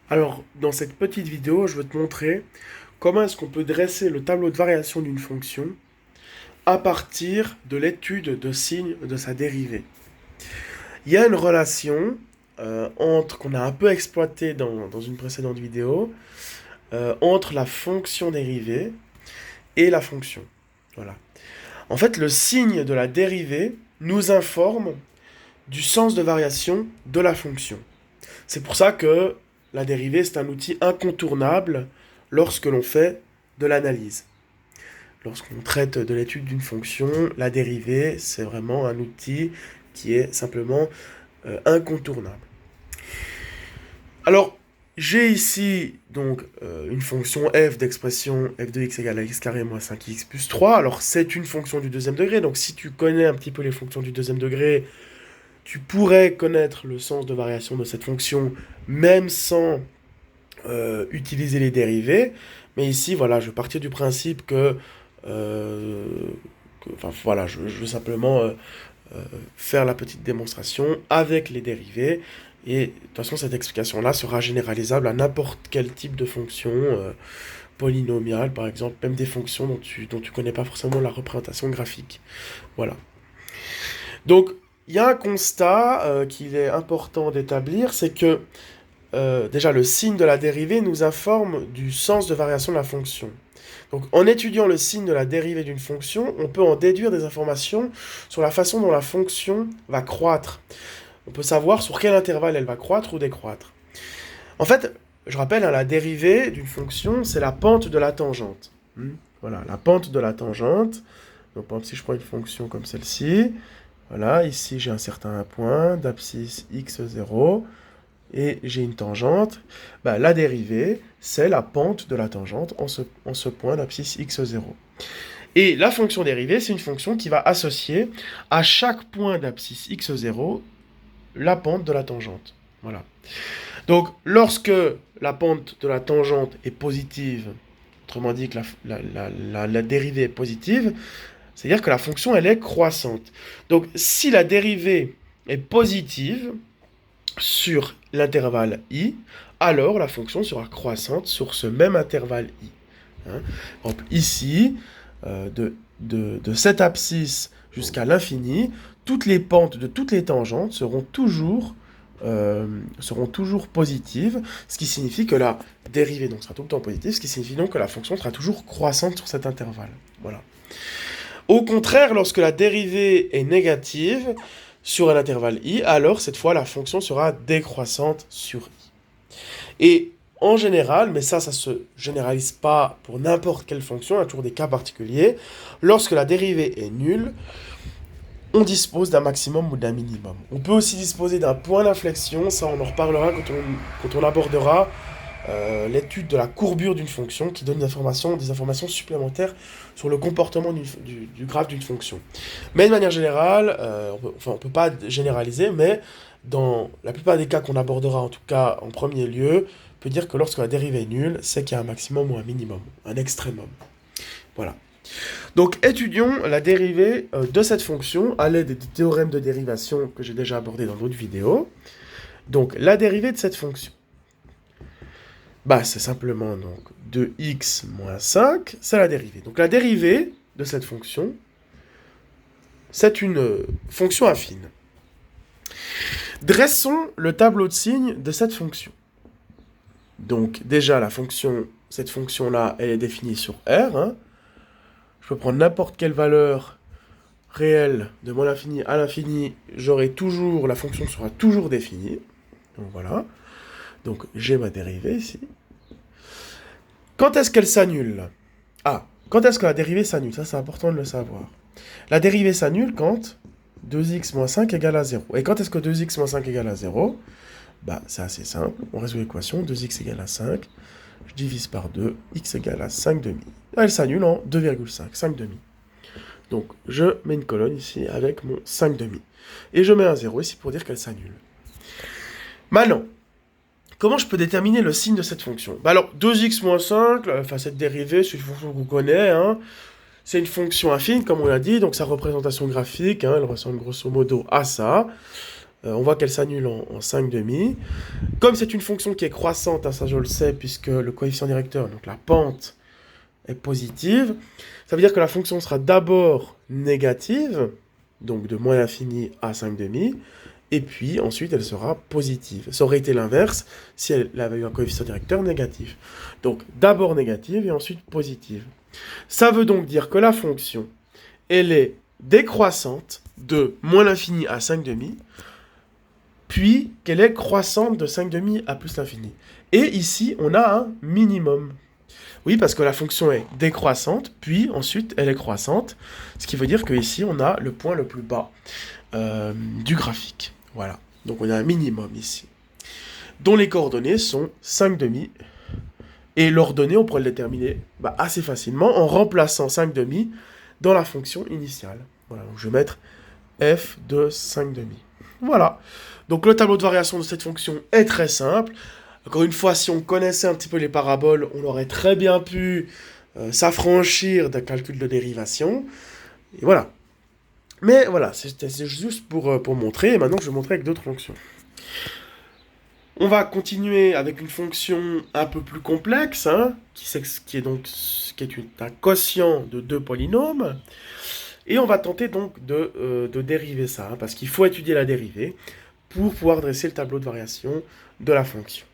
Alors, dans cette petite vidéo, je vais te montrer comment est-ce qu'on peut dresser le tableau de variation d'une fonction à partir de l'étude de signes de sa dérivée. Il y a une relation qu'on a un peu exploitée dans une précédente vidéo entre la fonction dérivée et la fonction. Voilà. En fait, le signe de la dérivée nous informe du sens de variation de la fonction. C'est pour ça que la dérivée, c'est un outil incontournable lorsque l'on fait de l'analyse. Lorsqu'on traite de l'étude d'une fonction, la dérivée, c'est vraiment un outil qui est simplement incontournable. Alors, j'ai ici donc une fonction f d'expression f de x égale à x carré moins 5x plus 3. Alors, c'est une fonction du deuxième degré, donc si tu connais un petit peu les fonctions du deuxième degré, tu pourrais connaître le sens de variation de cette fonction, même sans utiliser les dérivés. Mais ici, voilà, je partir du principe enfin, voilà, je veux simplement faire la petite démonstration avec les dérivés. Et de toute façon, cette explication-là sera généralisable à n'importe quel type de fonction, polynomiale par exemple, même des fonctions dont tu connais pas forcément la représentation graphique. Voilà. Donc, il y a un constat qu'il est important d'établir, c'est que déjà le signe de la dérivée nous informe du sens de variation de la fonction. Donc en étudiant le signe de la dérivée d'une fonction, on peut en déduire des informations sur la façon dont la fonction va croître. On peut savoir sur quel intervalle elle va croître ou décroître. En fait, je rappelle, hein, la dérivée d'une fonction, c'est la pente de la tangente. Voilà, la pente de la tangente. Donc par exemple, si je prends une fonction comme celle-ci, voilà, ici j'ai un certain point d'abscisse x0, et j'ai une tangente, la dérivée, c'est la pente de la tangente en ce point d'abscisse x0. Et la fonction dérivée, c'est une fonction qui va associer à chaque point d'abscisse x0 la pente de la tangente. Voilà. Donc, lorsque la pente de la tangente est positive, autrement dit que la dérivée est positive, c'est-à-dire que la fonction, elle est croissante. Donc, si la dérivée est positive sur l'intervalle i, alors la fonction sera croissante sur ce même intervalle i. Hein. Donc ici, de cette abscisse jusqu'à l'infini, toutes les pentes de toutes les tangentes seront toujours positives, ce qui signifie que la dérivée donc, sera tout le temps positive, ce qui signifie donc que la fonction sera toujours croissante sur cet intervalle. Voilà. Au contraire, lorsque la dérivée est négative sur un intervalle i, alors cette fois la fonction sera décroissante sur i. Et en général, mais ça se généralise pas pour n'importe quelle fonction, il y a toujours des cas particuliers, lorsque la dérivée est nulle, on dispose d'un maximum ou d'un minimum. On peut aussi disposer d'un point d'inflexion, ça on en reparlera quand on abordera l'étude de la courbure d'une fonction qui donne des informations supplémentaires sur le comportement du graphe d'une fonction. Mais de manière générale, on peut pas généraliser, mais dans la plupart des cas qu'on abordera, en tout cas en premier lieu, on peut dire que lorsque la dérivée est nulle, c'est qu'il y a un maximum ou un minimum, un extrémum. Voilà. Donc étudions la dérivée de cette fonction à l'aide des théorèmes de dérivation que j'ai déjà abordés dans d'autres vidéos. Donc la dérivée de cette fonction. C'est simplement donc 2x moins 5, c'est la dérivée. Donc la dérivée de cette fonction, c'est une fonction affine. Dressons le tableau de signes de cette fonction. Donc déjà cette fonction-là, elle est définie sur R. Hein. Je peux prendre n'importe quelle valeur réelle de moins l'infini à l'infini, la fonction sera toujours définie. Donc voilà. Donc j'ai ma dérivée ici. Quand est-ce qu'elle s'annule? Quand est-ce que la dérivée s'annule? Ça, c'est important de le savoir. La dérivée s'annule quand 2x moins 5 égale à 0. Et quand est-ce que 2x moins 5 égale à 0? C'est assez simple. On résout l'équation. 2x égale à 5. Je divise par 2. X égale à 5 demi. Elle s'annule en 2,5. 5 demi. Donc, je mets une colonne ici avec mon 5 demi. Et je mets un 0 ici pour dire qu'elle s'annule. Maintenant, comment je peux déterminer le signe de cette fonction? Alors, 2x moins 5, cette dérivée, c'est une fonction qu'on connaît, hein. C'est une fonction affine, comme on l'a dit, donc sa représentation graphique, hein, elle ressemble grosso modo à ça. On voit qu'elle s'annule en 5 demi. Comme c'est une fonction qui est croissante, hein, ça je le sais, puisque le coefficient directeur, donc la pente, est positive, ça veut dire que la fonction sera d'abord négative, donc de moins l'infini à 5 demi, et puis ensuite elle sera positive. Ça aurait été l'inverse si elle avait eu un coefficient directeur négatif. Donc d'abord négative et ensuite positive. Ça veut donc dire que la fonction, elle est décroissante de moins l'infini à 5 demi, puis qu'elle est croissante de 5 demi à plus l'infini. Et ici, on a un minimum. Oui, parce que la fonction est décroissante, puis ensuite elle est croissante, ce qui veut dire qu'ici, on a le point le plus bas du graphique. Voilà, donc on a un minimum ici, dont les coordonnées sont 5 demi, et l'ordonnée, on pourrait le déterminer assez facilement en remplaçant 5 demi dans la fonction initiale. Voilà, donc je vais mettre f de 5 demi. Voilà, donc le tableau de variation de cette fonction est très simple. Encore une fois, si on connaissait un petit peu les paraboles, on aurait très bien pu s'affranchir d'un calcul de dérivation. Et voilà. Mais voilà, c'était juste pour montrer, et maintenant je vais montrer avec d'autres fonctions. On va continuer avec une fonction un peu plus complexe, hein, qui est un quotient de deux polynômes. Et on va tenter donc de dériver ça, hein, parce qu'il faut étudier la dérivée pour pouvoir dresser le tableau de variation de la fonction.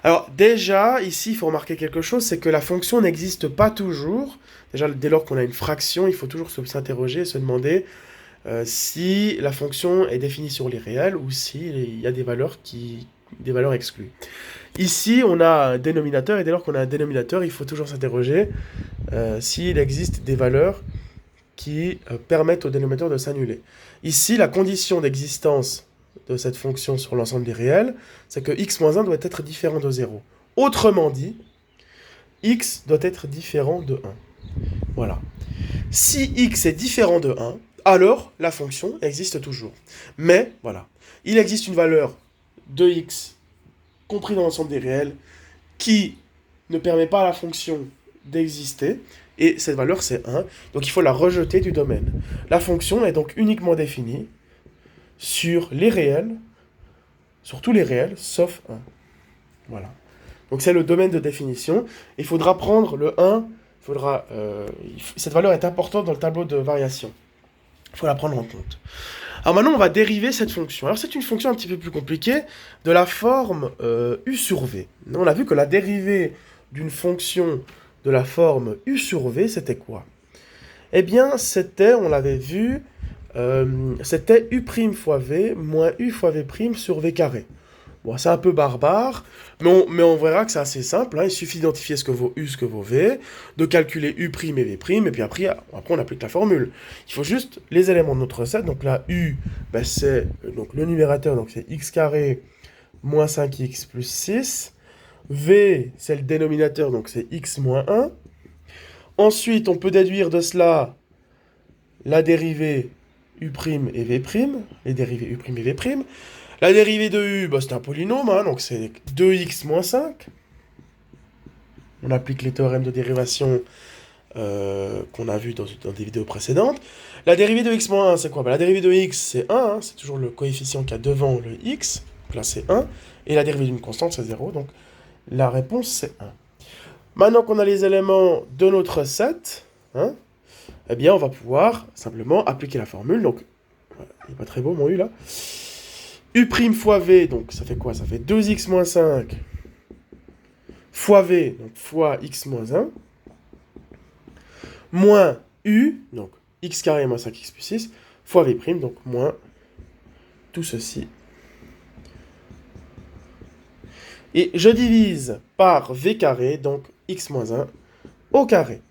Alors déjà, ici, il faut remarquer quelque chose, c'est que la fonction n'existe pas toujours. Déjà, dès lors qu'on a une fraction, il faut toujours s'interroger et se demander si la fonction est définie sur les réels ou s'il y a des valeurs exclues. Ici, on a un dénominateur, et dès lors qu'on a un dénominateur, il faut toujours s'interroger s'il existe des valeurs qui permettent au dénominateur de s'annuler. Ici, la condition d'existence de cette fonction sur l'ensemble des réels, c'est que x-1 doit être différent de 0. Autrement dit, x doit être différent de 1. Voilà. Si x est différent de 1, alors la fonction existe toujours. Mais, voilà, il existe une valeur de x compris dans l'ensemble des réels qui ne permet pas à la fonction d'exister, et cette valeur c'est 1, donc il faut la rejeter du domaine. La fonction est donc uniquement définie sur les réels, sur tous les réels, sauf 1. Voilà. Donc c'est le domaine de définition. Il faudra prendre le 1, cette valeur est importante dans le tableau de variation. Il faut la prendre en compte. Alors maintenant, on va dériver cette fonction. Alors c'est une fonction un petit peu plus compliquée, de la forme u sur v. On a vu que la dérivée d'une fonction de la forme u sur v, c'était quoi? Eh bien, c'était, on l'avait vu, c'était u' fois v moins u fois v' sur v carré. Bon, c'est un peu barbare, mais on verra que c'est assez simple, hein. Il suffit d'identifier ce que vaut u, ce que vaut v, de calculer u' et v', et puis après on applique la formule. Il faut juste les éléments de notre recette. Donc là, u, c'est donc le numérateur, donc c'est x carré moins 5x plus 6. V, c'est le dénominateur, donc c'est x moins 1. Ensuite, on peut déduire de cela la dérivée u' et v', les dérivées u' et v'. La dérivée de u, c'est un polynôme, hein, donc c'est 2x moins 5. On applique les théorèmes de dérivation qu'on a vu dans des vidéos précédentes. La dérivée de x moins 1, c'est quoi? La dérivée de x, c'est 1, hein, c'est toujours le coefficient qu'il y a devant le x, donc là c'est 1, et la dérivée d'une constante, c'est 0, donc la réponse, c'est 1. Maintenant qu'on a les éléments de notre recette, hein, eh bien, on va pouvoir simplement appliquer la formule. Donc, il n'est pas très beau mon u là. U' fois v, donc ça fait quoi? Ça fait 2x moins 5 fois v, donc fois x moins 1, moins u, donc x carré moins 5x plus 6, fois v', donc moins tout ceci. Et je divise par v carré, donc x moins 1 au carré.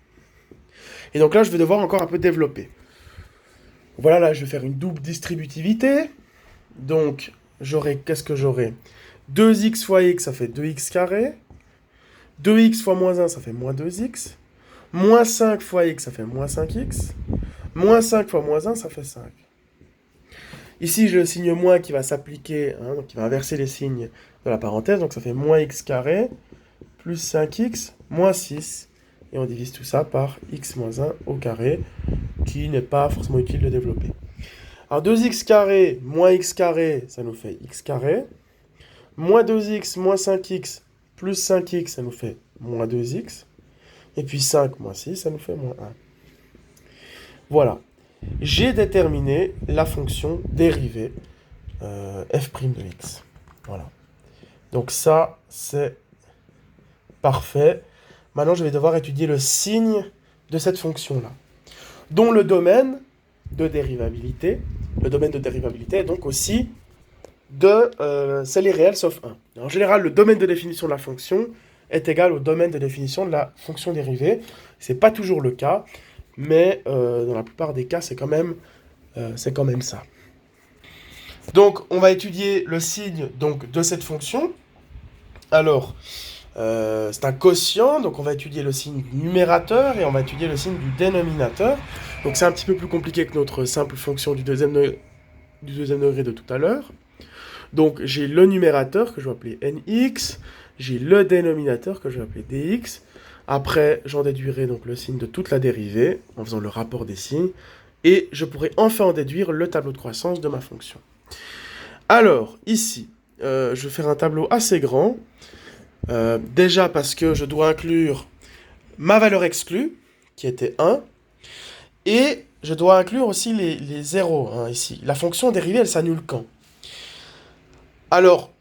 Et donc là, je vais devoir encore un peu développer. Voilà, là, je vais faire une double distributivité. Donc, qu'est-ce que j'aurai? 2x fois x, ça fait 2x carré. 2x fois moins 1, ça fait moins 2x. Moins 5 fois x, ça fait moins 5x. Moins 5 fois moins 1, ça fait 5. Ici, j'ai le signe moins qui va s'appliquer, hein, donc qui va inverser les signes de la parenthèse. Donc ça fait moins x carré plus 5x moins 6. Et on divise tout ça par x moins 1 au carré, qui n'est pas forcément utile de développer. Alors 2x carré moins x carré, ça nous fait x carré. Moins 2x moins 5x plus 5x, ça nous fait moins 2x. Et puis 5 moins 6, ça nous fait moins 1. Voilà. J'ai déterminé la fonction dérivée f' de x. Voilà. Donc ça, c'est parfait. Maintenant, je vais devoir étudier le signe de cette fonction-là, dont le domaine de dérivabilité est donc aussi c'est les réels sauf 1. En général, le domaine de définition de la fonction est égal au domaine de définition de la fonction dérivée. Ce n'est pas toujours le cas, mais dans la plupart des cas, c'est quand même ça. Donc, on va étudier le signe donc, de cette fonction. Alors, c'est un quotient, donc on va étudier le signe du numérateur et on va étudier le signe du dénominateur. Donc, c'est un petit peu plus compliqué que notre simple fonction du deuxième degré de tout à l'heure. Donc, j'ai le numérateur que je vais appeler nx, j'ai le dénominateur que je vais appeler dx. Après, j'en déduirai donc le signe de toute la dérivée en faisant le rapport des signes. Et je pourrai enfin en déduire le tableau de croissance de ma fonction. Alors, ici, je vais faire un tableau assez grand. Déjà parce que je dois inclure ma valeur exclue, qui était 1. Et je dois inclure aussi les zéros, hein, ici. La fonction dérivée, elle s'annule quand? Alors,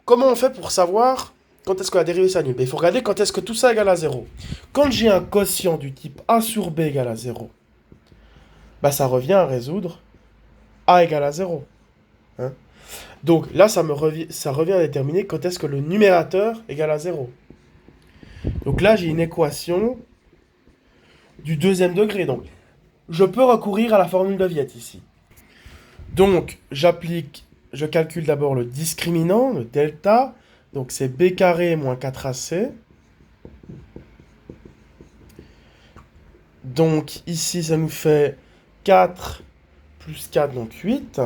comment on fait pour savoir quand est-ce que la dérivée s'annule? Il faut regarder quand est-ce que tout ça égale à 0. Quand j'ai un quotient du type a sur b égale à 0, ça revient à résoudre a égale à 0. Hein? Donc là, ça revient à déterminer quand est-ce que le numérateur égale à 0. Donc là, j'ai une équation du deuxième degré. Donc, je peux recourir à la formule de Viette ici. Donc, je calcule d'abord le discriminant, le delta. Donc, c'est b carré moins 4ac. Donc, ici, ça nous fait 4 plus 4, donc 8.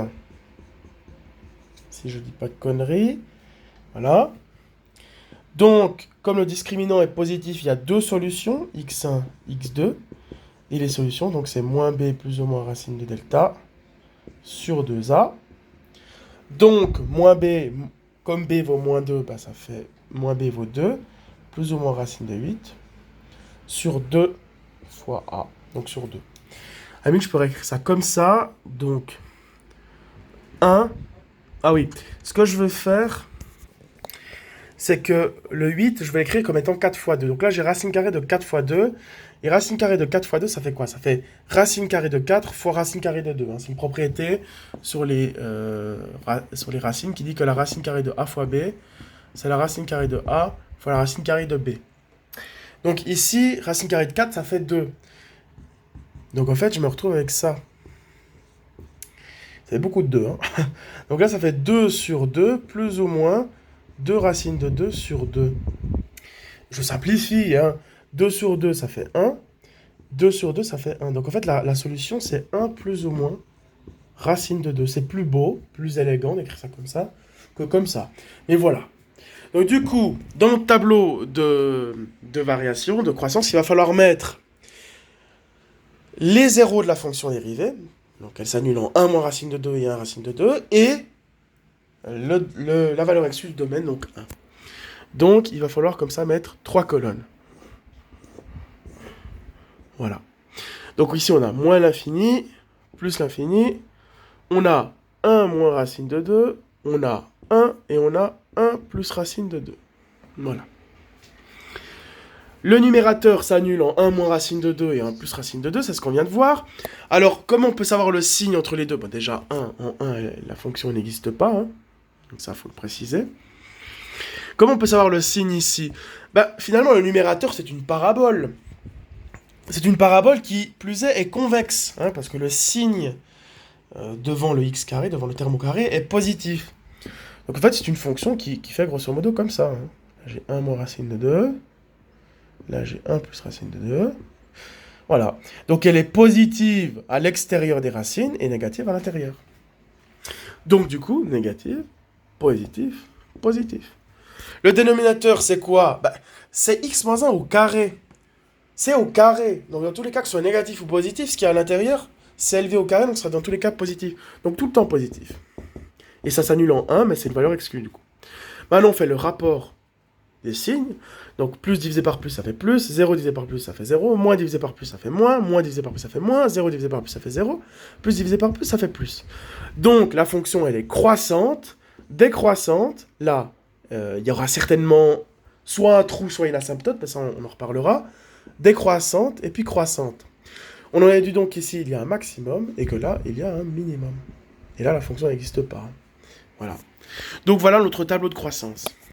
Si je dis pas de conneries. Voilà. Donc, comme le discriminant est positif, il y a deux solutions, x1, x2. Et les solutions, donc c'est moins b plus ou moins racine de delta sur 2a. Donc, moins b, comme b vaut moins 2, ça fait moins b vaut 2, plus ou moins racine de 8, sur 2 fois a, donc sur 2. Amine, je pourrais écrire ça comme ça, donc 1. Ah oui, ce que je veux faire, c'est que le 8, je vais l'écrire comme étant 4 fois 2. Donc là, j'ai racine carrée de 4 fois 2. Et racine carrée de 4 fois 2, ça fait quoi? Ça fait racine carrée de 4 fois racine carrée de 2. Hein. C'est une propriété sur les racines qui dit que la racine carrée de a fois b, c'est la racine carrée de a fois la racine carrée de b. Donc ici, racine carrée de 4, ça fait 2. Donc en fait, je me retrouve avec ça. Ça fait beaucoup de 2. Hein. Donc là, ça fait 2 sur 2, plus ou moins 2 racines de 2 sur 2. Je simplifie. Hein. 2 sur 2, ça fait 1. 2 sur 2, ça fait 1. Donc en fait, la solution, c'est 1 plus ou moins racine de 2. C'est plus beau, plus élégant d'écrire ça comme ça que comme ça. Mais voilà. Donc du coup, dans notre tableau de variation, de croissance, il va falloir mettre les zéros de la fonction dérivée. Donc elle s'annule en 1 moins racine de 2 et 1 racine de 2. Et la valeur exclue du domaine, donc 1. Donc il va falloir comme ça mettre 3 colonnes. Voilà. Donc ici on a moins l'infini, plus l'infini. On a 1 moins racine de 2. On a 1 et on a 1 plus racine de 2. Voilà. Le numérateur s'annule en 1 moins racine de 2 et 1 plus racine de 2, c'est ce qu'on vient de voir. Alors, comment on peut savoir le signe entre les deux? Déjà, 1 en 1, la fonction n'existe pas. Hein. Donc ça, il faut le préciser. Comment on peut savoir le signe ici? Finalement, le numérateur, c'est une parabole. C'est une parabole qui, plus est convexe. Hein, parce que le signe devant le x carré, devant le terme au carré, est positif. Donc en fait, c'est une fonction qui fait grosso modo comme ça. Hein. J'ai 1 moins racine de 2. Là, j'ai 1 plus racine de 2. Voilà. Donc, elle est positive à l'extérieur des racines et négative à l'intérieur. Donc, du coup, négative, positif, positif. Le dénominateur, c'est quoi? C'est x moins 1 au carré. C'est au carré. Donc, dans tous les cas, que ce soit négatif ou positif, ce qui est à l'intérieur, c'est élevé au carré, donc ce sera dans tous les cas positif. Donc tout le temps positif. Et ça s'annule en 1, mais c'est une valeur exclue du coup. Maintenant, on fait le rapport des signes. Donc plus divisé par plus, ça fait plus. 0 divisé par plus, ça fait 0. Moins divisé par plus, ça fait moins. Moins divisé par plus, ça fait moins. 0 divisé par plus, ça fait 0. Plus divisé par plus, ça fait plus. Donc la fonction, elle est croissante, décroissante. Là, il y aura certainement soit un trou, soit une asymptote, mais ça on en reparlera. Décroissante et puis croissante. On en a dit donc ici, il y a un maximum, et que là, il y a un minimum. Et là, la fonction n'existe pas. Voilà. Donc voilà notre tableau de croissance.